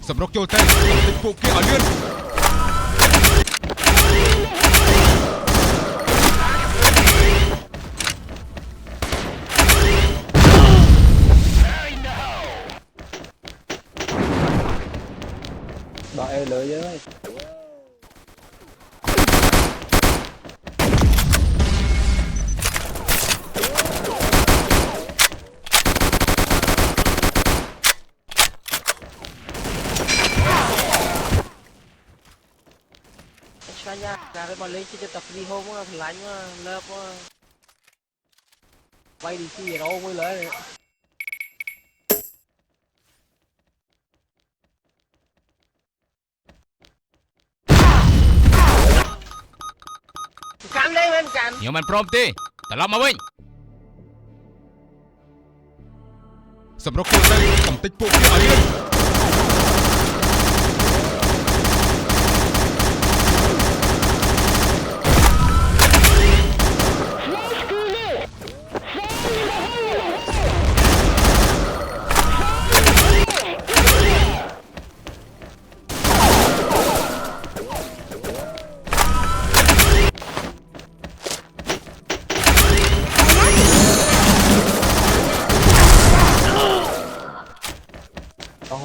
សម្រុកចូលទៅកំទេចពួកគេឲ្យលឿនđợi em lựa với sao nha, ra cái bọn lên chơi tập đi hôm á, thì lạnh quá, lớp quá. Quay đi chi đâu mới lấy này. Cắn đấy bên cạnh. ខ្ញុំមិនព្រមទេត្រឡប់មកវិញសម្រុកចូលទៅកំទេចពួកគេឲ្យលឿន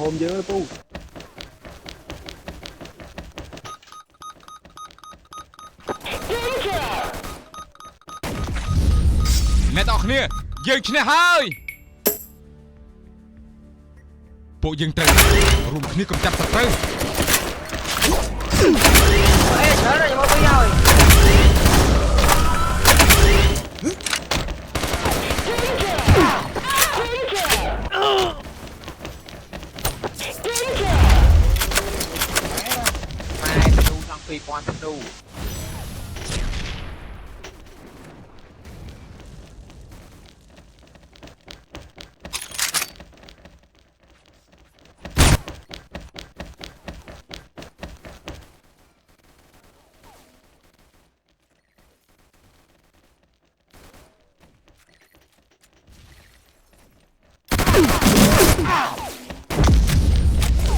hôm dưới tu អ្នកទាំងអស់គ្នាយើងឈ្នះហើយពួកយើងត្រូវរួមគ្នាកម្ចាត់សត្រូវ Ê, sợ rồi, nhưng mà bây giờ rồi. Mai đu thằng phi quan thằng đu.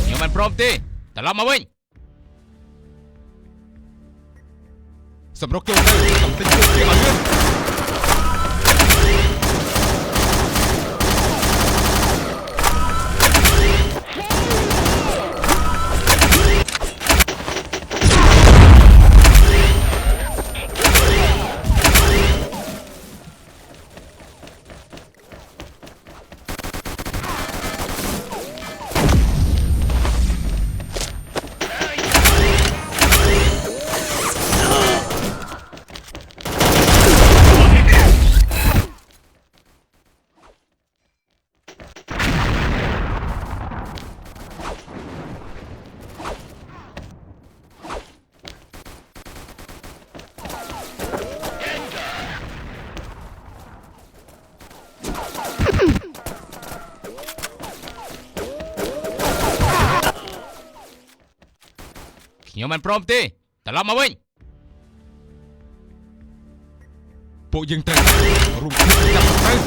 Nhưng mà promទេត្រឡប់មកវិញសម្រុកចូលទៅកំទេចពួកគេឲ្យលឿន ខ្ញុំមិនព្រមទេត្រឡប់មកវិញពួកយើងត្រូវរួមគ្នាចាប់សត្រូវ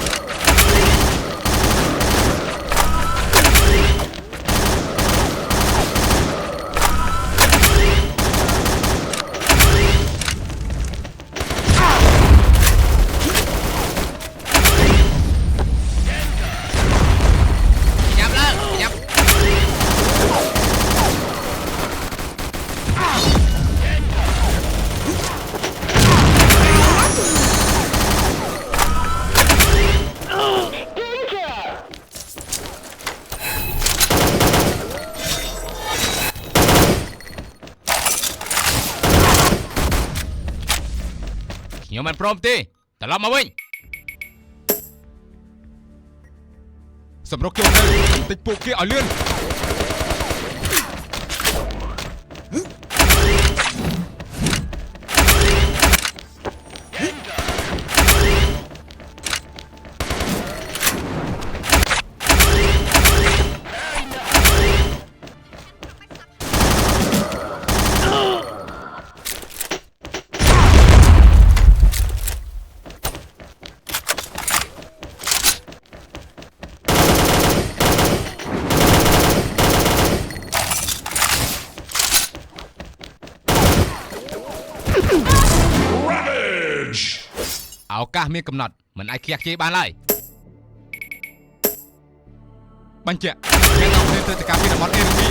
ខ្ញុំមិនព្រមទេត្រឡប់មកវិញសម្រុកចូលទៅកំទេចពួកគេឲ្យលឿន Ê, ឱកាសមានកំណត់មិនអាចខ្ជះខ្ជាយបានឡើយបញ្ជាក់អ្នកទាំងគ្នាត្រូវតែការពីតំបន់ A និង B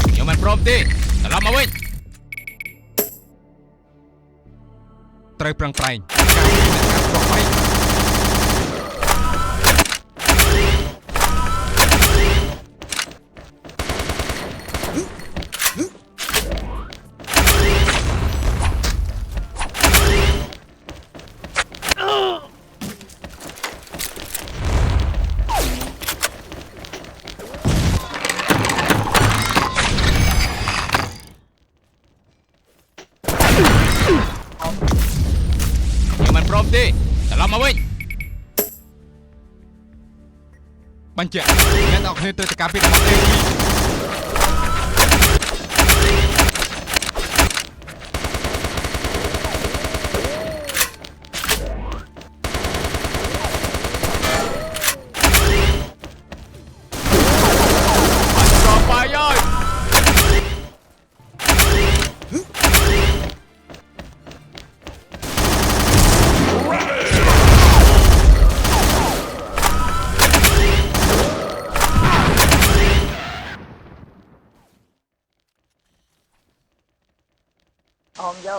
ខ្ញុំមិនព្រមទេត្រឡប់មកវិញត្រូវប្រឹងប្រែងការពីអ្នកប្រកបខ្ញុំមិនព្រមទេត្រឡប់មកវិញបញ្ជាក់អ្នកទាំងគ្នាត្រូវតែការពីតំបន់ A និង B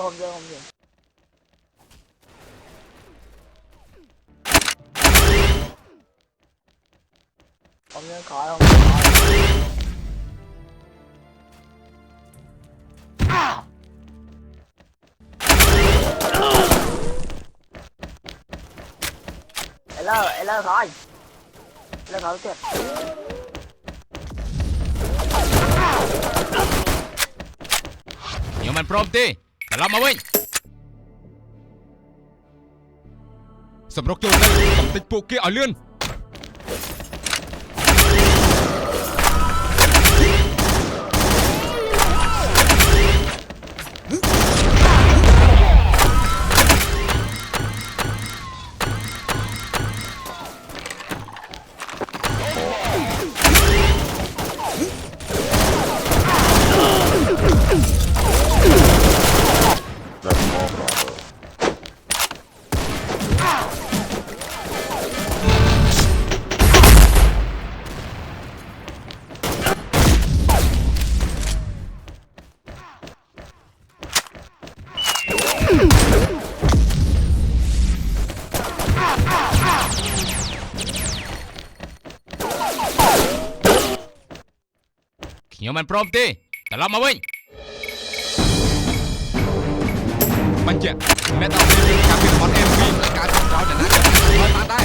Không vô. Không vô khỏi. Hello khỏi. Hello khỏi kìa. ខ្ញុំមិនព្រមទេត្រឡប់មកវិញសម្រុកចូលទៅកំទេចពួកគេឲ្យលឿនខ្ញុំមិនព្រមទេត្រឡប់មកវិញបញ្ជាក់អ្នកទាំងគ្នាត្រូវការពីតំបន់ A និង B ការចុះក្រោយដែលណាក៏អាចបានដែរ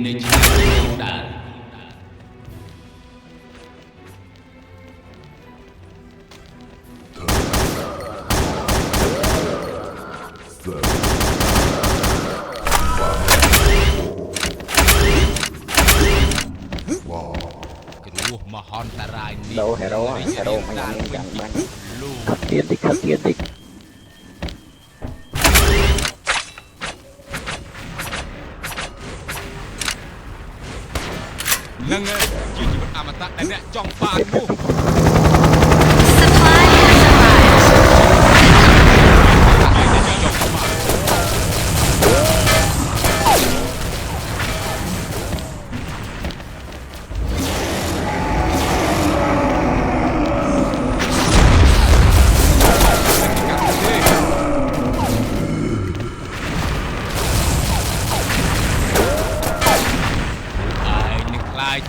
នៃឆ្នាំដើម គ្រោះមហន្តរាយនេះ đâu hero mày ăn chẳng bán លោក tiền tích khắp tiền tích នឹងជាជីវិតអមតៈដែលអ្នកចង់បាននោះ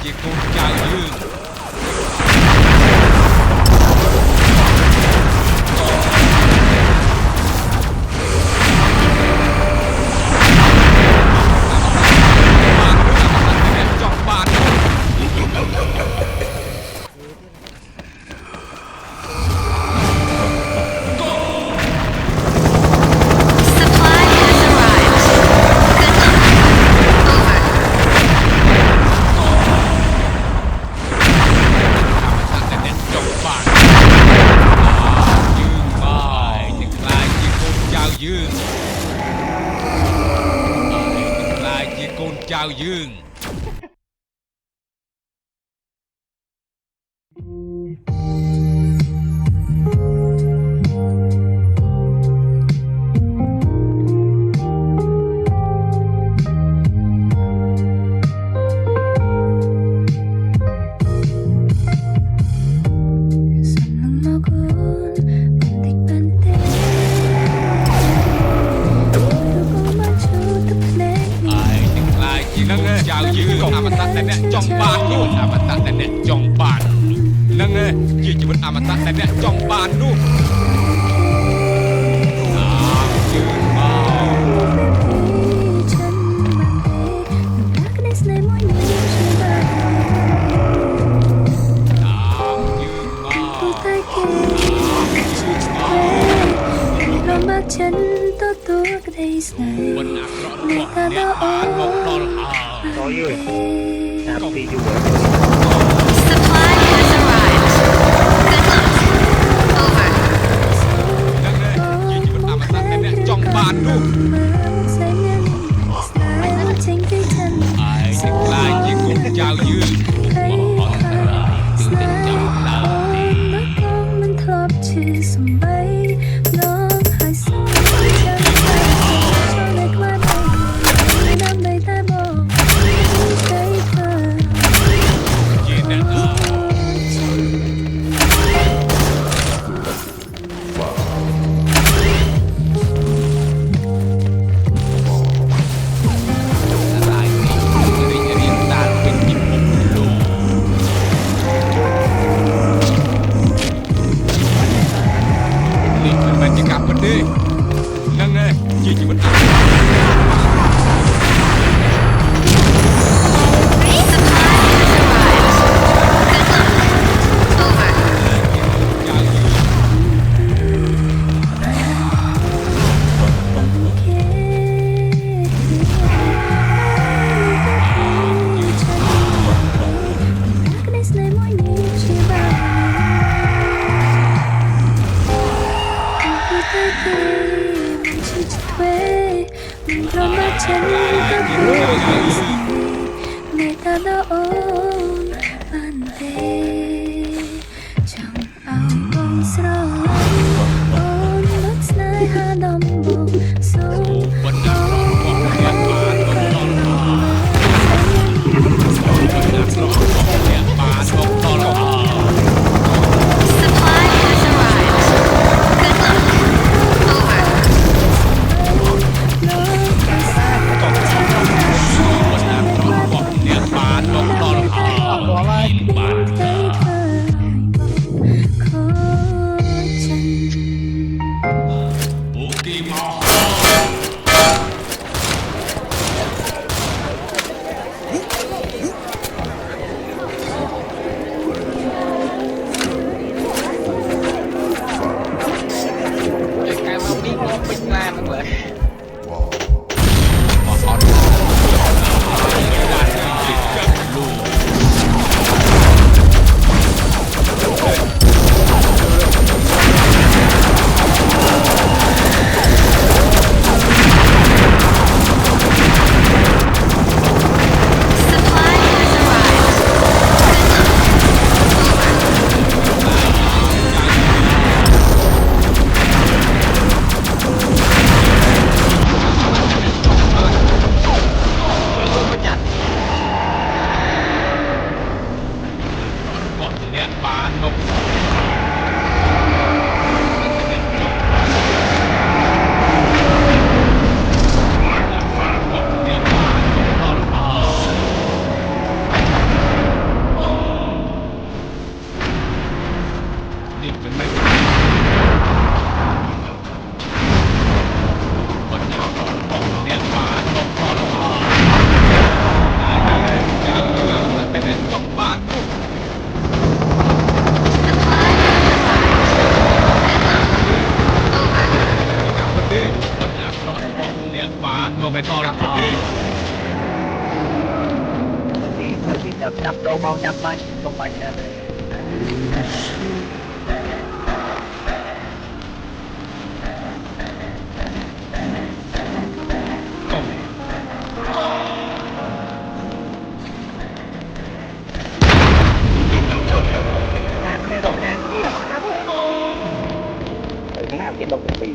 ជាកូនចៅយើងចង់បាន យើងខ្លាចជាកូនចៅយើង ចៅយើងអមតៈដែលអ្នកចង់បាននោះអមតៈដែលអ្នកចង់បាននឹងជាជីវិតអមតៈដែលអ្នកចង់បាននោះយើងមកฉันตัวก็ได้สนายบนอักษรบอกเนี่ยอ่านบอกตอนหา có gì happy juga Supply has arrived. Good luck. Over. នឹងជាជីវិតអមតៈដែលអ្នកចង់បាននោះaiនឹងខ្លាចជាកូនចៅយើងមហន្តរាយគឺតែចាំដើមជាជីវិត ฉันก็รู้ในตาโอนอันเดจังเอาบงสระโอนลักษณะหาดำบงสูง đập đồ mau đập bay không phải là làm cái động bị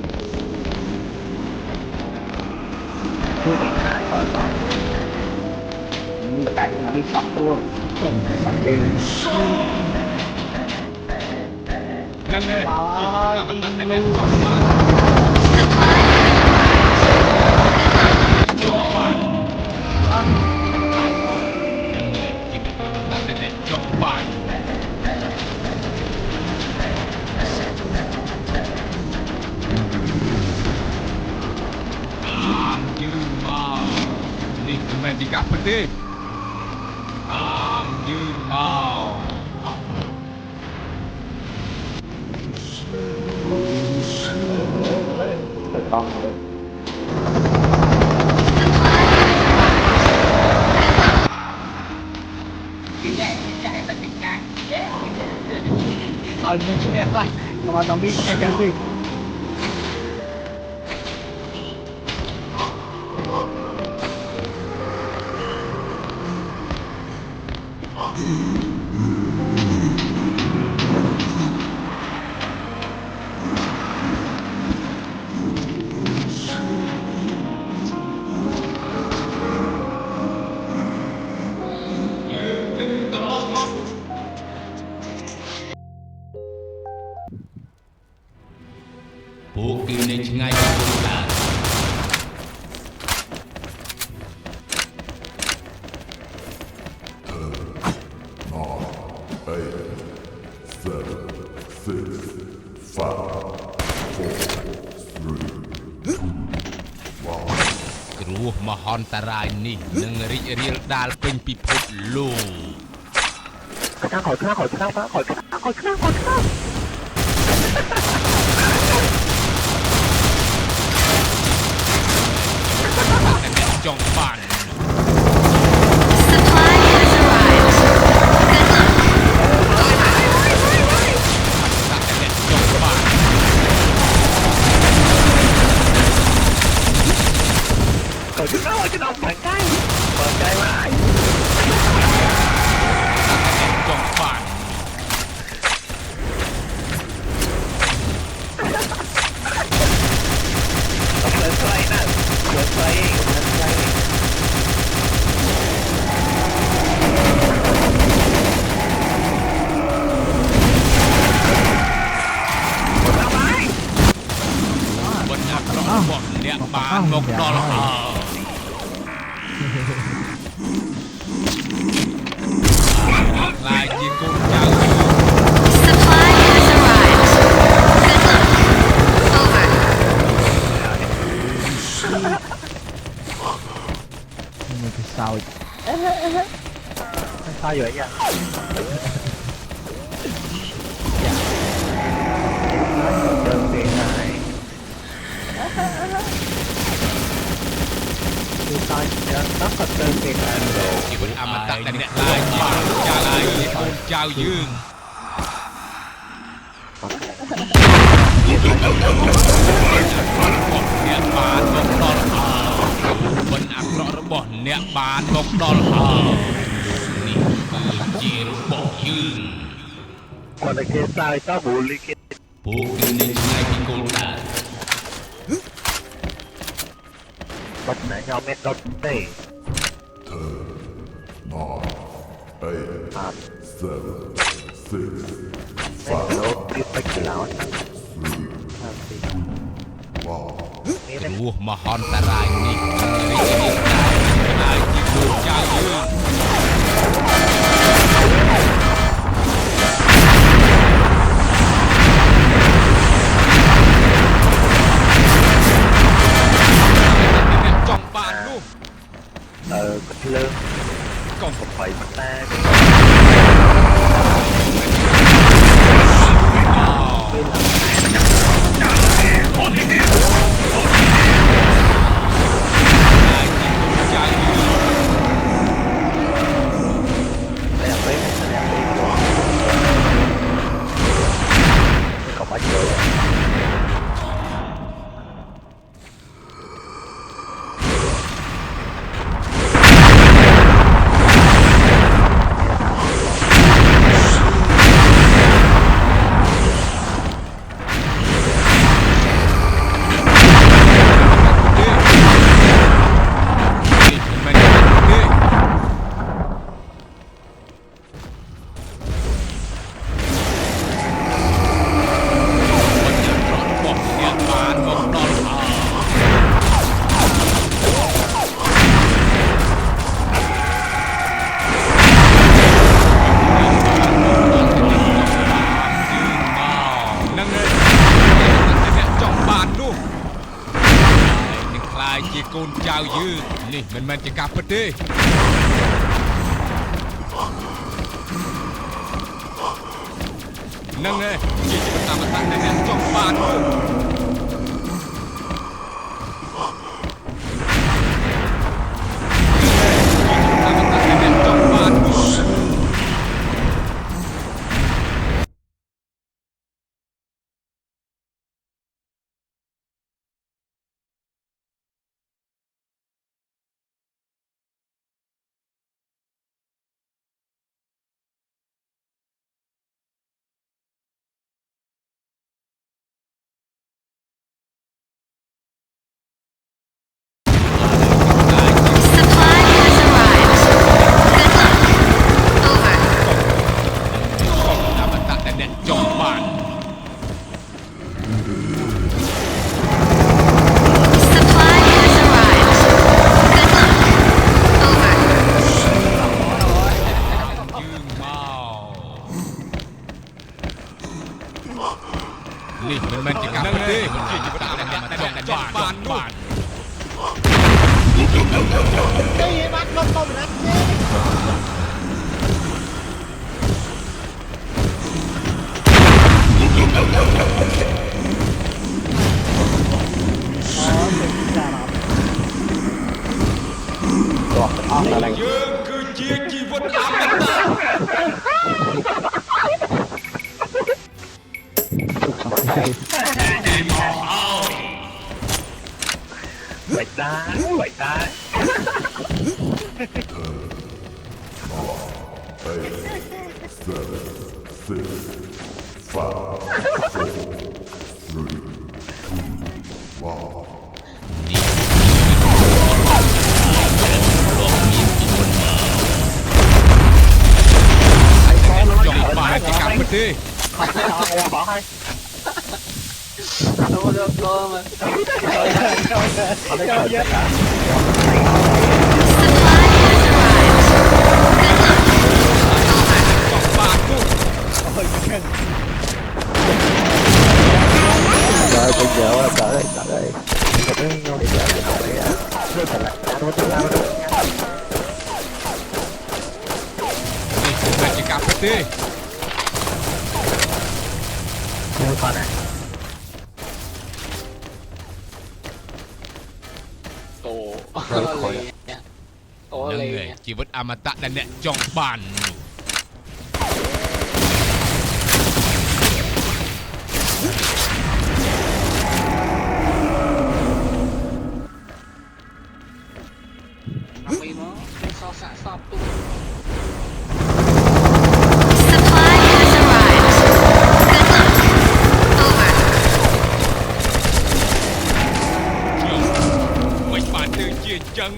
tại nó bị sọc luôn sọc trên Tiga peti. You mau. Mga zombie kan sihពួកគេនៅឆ្ងាយពីគោលដៅ គ្រោះមហន្តរាយនេះនឹងរីករាលដាលពេញពិភពលោក ចង់បាន Supply has arrived. Good luck. ចង់បាន ចង់បាន បណ្ណាប្ររបស់អ្នកបានមកដល់ហើយខ្លាយជាកូនចៅ Supply has arrived. Good luck. Over. Người thì sao sao vậy nha đơn tiền này tôi sai rất là đơn tiền này ជីវិតអមតៈដែលអ្នកខ្លាយជាកូនចៅហើយកូនចៅយើងអ្នកបានមកដល់ហើយបណ្ណាអាក្រក់របស់អ្នកបានមកដល់ហើយនេះគឺជារបស់យើង còn là kia sai tao bù li kia ពួកគេនៅឆ្ងាយពីគោលដៅ bật nãy nhau mét đốt tê 5 8 7 nàoนี่ รวมหอนตรายนี่รีบรีบตายที่ดูเจ้ายืนจ้องบานลูก ก็เริ่มกล้องผมไฟมันแตก có quá nhiềuជាកូនចៅយើងនេះមិនមែនជាការពិតទេនឹងឯងជាជីវិតតាមតាដែលអ្នកចង់បាននេះមិនមែនជាការពិតទេជាជីវិតតាមអ្នកចង់បានបានគេបានលុបទៅណាយើងគឺជាជីវិតអមតៈBạch đá, bạch đá. ចង់បានជាការពិតទេĐâu được cơ mà. Rồi bây giờ là cỡ đây. Nó đi ra nó thật là nó thật làនេះជាការពិតទេ Mua con này. Ồ, Ồ, នឹងឯងជីវិតអមតៈដែលអ្នកចង់បាន Mày nó so xạ sọp tu. Supply has arrived. Good luck. Over. មិនបានទៅជាអញ្ចឹង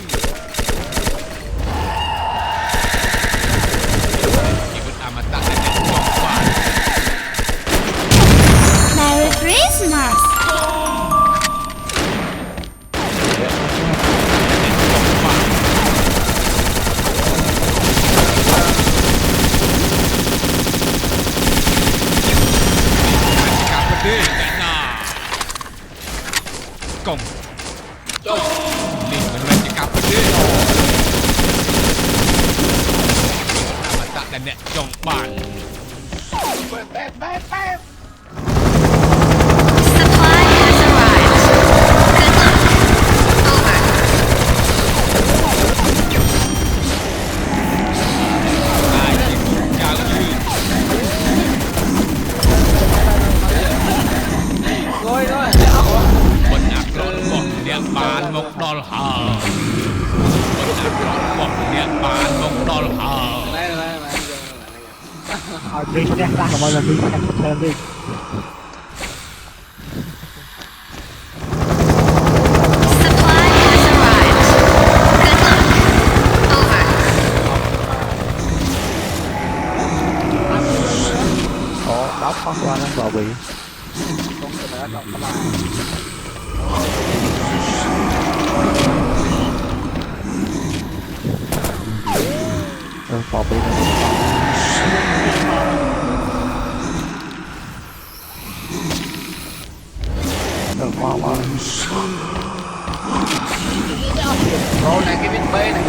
งนี่มันจะกลับไปดิมาตัดแต่เนี่ยจงบ้าน Supply has arrived. Good luck. Over. ตายจริงยาวยืด rồi rồi บนอักษรบอกเนี่ยบานมกดอลหาบนอักษรบอกเนี่ยบานมกดอลหา đây đây đây เอาดึงเนี่ยลากออกมาเลยดึงเชิญดึง Supply has arrived. Good luck. Over. ขอรับข้อความนั้นบอกไว้ ต้องเสนอดอกสลาย บอกไปว่า rồi này cái bên B này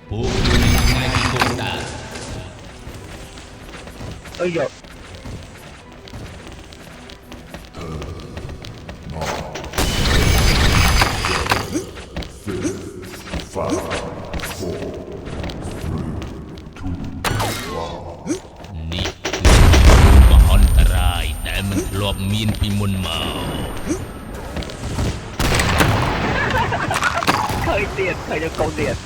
ผู้อยู่ในกลุ่มตา เอ้ยหยด นี่มหันตรายแต่มันหลบมีนปีมุนมา เคยเตียดเคยจะโกงเตียด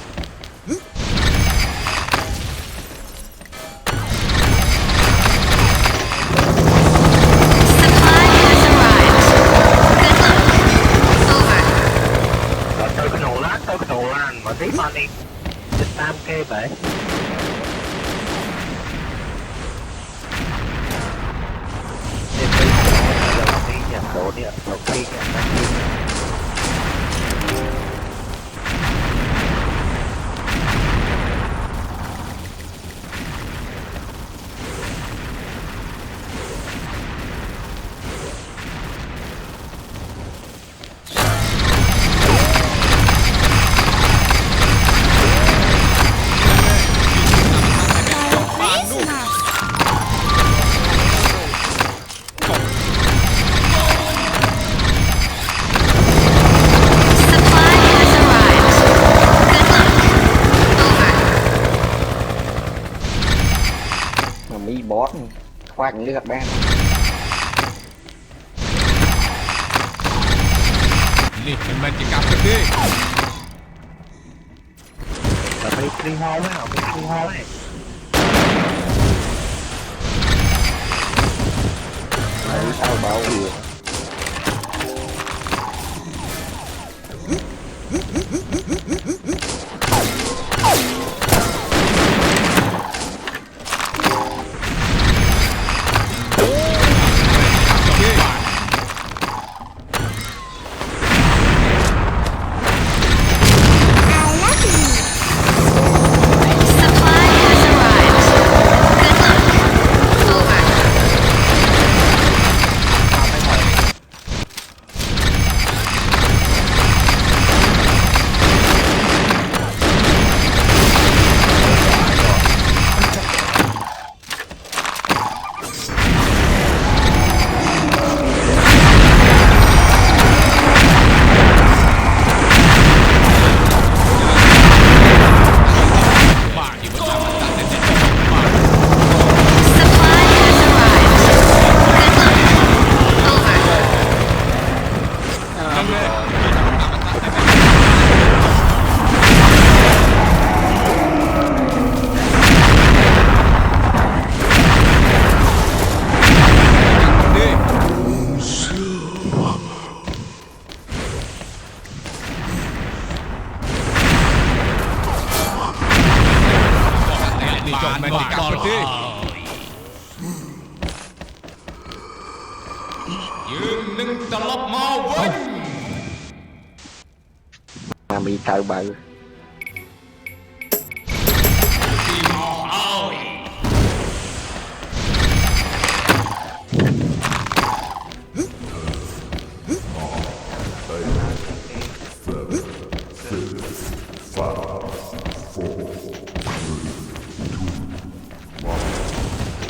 Supply has arrived. Good luck. Over. เจอกระโดดล้านเจอกระโดดล้านมาที่มันเองจะตามแค่ไหนเนี่ยโดนเนี่ยเราทิ้งเนี่ย Supply has arrived. Good luck. Over. มันมีบอสควักเลือดแม่ นี่มันจะกลับไปดิ แต่ไปคลีฮอลไม่เอาไปคลีฮอลไม่เอาเบาอยู่ Supply has arrived. Good luck. Over. บ้าที่มันจะมาตัดแต่เนี่ยจงบ้าน Supply has arrived. Good luck. Over. นั่นเลยดิ นี่จงมันจะกลับไปดิยืนหนึ่งตลบมาเว้ย มามีเตาเบา ที่มาเอา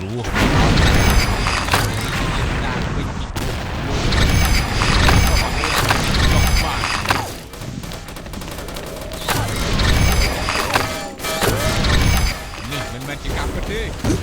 รู้นี่มันแมจิกรรมกันดิ